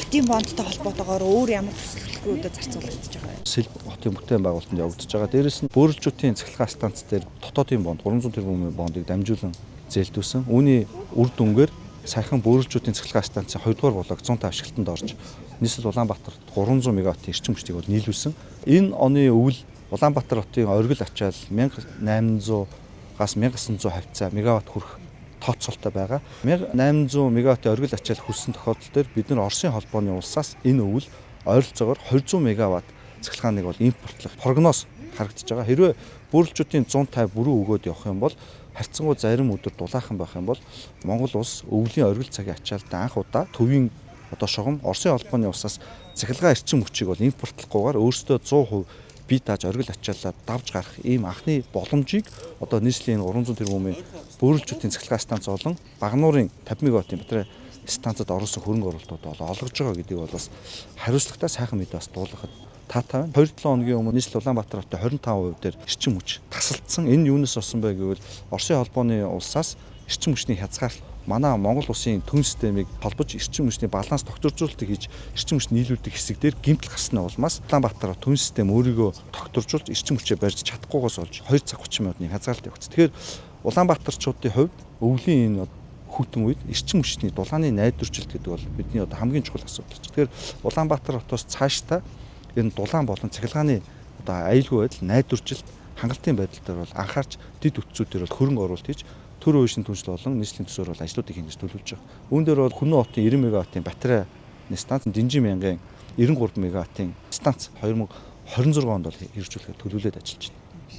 хотын бондтой холбоотойгоор өөр ямар төсөлтгүүдэ зарцуулагдаж байгаа вэ? Сэлб хотын бүтээн байгуулалтанд явагдаж байгаа. Дээрээс нь бөөрөлжүүдийн цахилгаан станц дээр дотоодын бонд 300 тэрбумын бондыг дамжуулан зээлдүүлсэн. Үүний үр дүнгээр саяхан бөөрөлжүүдийн цахилгаан станцын 2 дугаар блок 105 ашиглалтанд орж нийслэл Улаанбаатарт 300 мегаваттын эрчим хүчийг бол нийлүүлсэн. Энэ оны өвөл Улаанбаатар хотын оргил ачаал 1800-аас 1900 хавцаа мегаватт хүрэх тооцоолтой байгаа. 1800 мегаваттын оргил ачаал хүрсэн тохиолдол дээр бид нар Оросын холбооны улсаас энэ өвөл ойролцоогоор 200 мегаватт цахилгааныг бол импортлох прогноз харагдаж байгаа. Хэрвээ бөөрөлжүүдийн 150 бүрэн өгөөд явах юм бол харьцангуй зарим өдөр дулаахан байх юм бол Монгол улс өвлийн оргил цагийн ачаалтаа анх удаа төвийн шугам Оросын холбооны улсаас цахилгаан эрчим хүчийг бол импортлохгүйгээр өөрсдөө 100% бие дааж оргил ачаалаад давж гарах ийм анхны боломжийг нийслэлийн 300 тэрбумын бөөрөлжүүдийн цахилгаан станц болон Багнуурын 50 мегаваттын батарей станцад оруулсан хөрөнгө оруулалтууд бол олгож байгаа гэдгийг бол бас хариуцлагатай сайхан мэдээ бас дуулгахад таатай байна. 2-7 хоногийн өмнө нийслэл Улаанбаатар хотын 25% дээр эрчим хүч тасалдсан. Энэ юунаас болсон бэ гэвэл Оросын холбооны улсаас эрчим хүчний хязгаарлалт манай Монгол улсын түн системийг холбож эрчим хүчний баланс тогтворжуулалтыг хийж эрчим хүч нийлүүлдэг хэсэг дээр гэмтэл гарсны улмаас Улаанбаатар түн систем өөрийгөө тогтворжуулж эрчим хүчээ барьж чадахгүйгээс болж 2 цаг 30 минутын хязгаарлалт явагдсан. Тэгэхээр Улаанбаатарчуудын хувьд өвлийн энэ хүйтэн үед эрчим хүчний дулааны найдваржилт гэдэг бол бидний хамгийн чухал асуудал. Тэгэхээр Улаанбаатар хотоос цаашдаа энэ дулаан болон цахилгааны аюулгүй байдал найдваржилт хангалтын байдал дээр бол анхаарч дэд үтцүүдээр бол хөрөнгө оруулалт хийж төр үеийн түншлэл болон нийслэлийн төсөөр бол ажлуудыг хийж төлөвлөж байгаа. Үүн дээр бол Хүннү хотын 90 мегаваттын батарей станц, Динжин мянган 93 мегаваттын станц 2026 онд бол хэрэгжүүлэхэд төлөвлөд ажиллаж байна.